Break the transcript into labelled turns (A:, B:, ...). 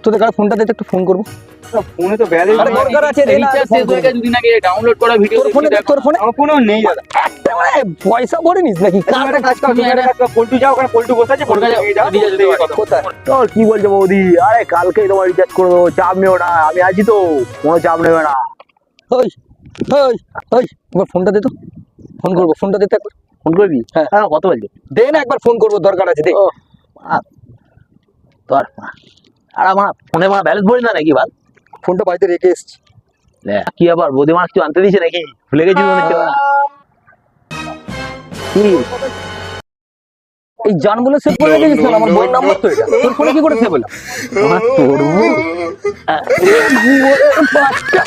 A: তোদের কাছে ফোনটা দিতে একটু ফোন করবো।
B: ফোনে তো ব্যালেন্স
A: আরে দরকার আছে রে, না,
C: রিচার্জ শেষ হয়ে গেছে, দুদিন আগে ডাউনলোড করা ভিডিও
A: তোর ফোনে তোর ফোনে
B: আমার ফোনেও নেই দাদা।
A: একটা মানে পয়সা ভরে নিস নাকি?
B: তুমি একটা কাজ করো, তুমি একটা কাজ করো, পল্টু যাও, ওখানে পল্টু বসে আছে, পল্টু নিয়ে যাও,
A: কোথায়?
D: তোর কি বলছো বৌদি? আরে কালকেই তোমার রিচার্জ করে দেবো, চাপ নিও না, আমি আছি তো, কোনো চাপ নেবে না।
A: ওই ওই ওই একবার ফোনটা দে তো, ফোন করবো, ফোনটা দিতে একবার
D: ফোন করবি?
A: হ্যাঁ।
D: হ্যাঁ, কত বলছো?
A: দে না, একবার ফোন করবো, দরকার আছে, দে।
D: তোর আর আমার ফোনে আমার ব্যালেন্স ভরি না নাকি বল?
A: ফোনটা বাড়িতে রেখে এসছি।
D: কি আবার বৌদি মাছ কিছু আনতে দিয়েছে নাকি? ভুলে গেছি মনে হচ্ছে। কি
A: এই জানগুলো সেভ করে রেখেছিস কেন? আমার বইয়ের নাম্বার তো এটা, তোর ফোনে কি করে সেভ হলো?
D: আমার করবো?
A: বাচ্চা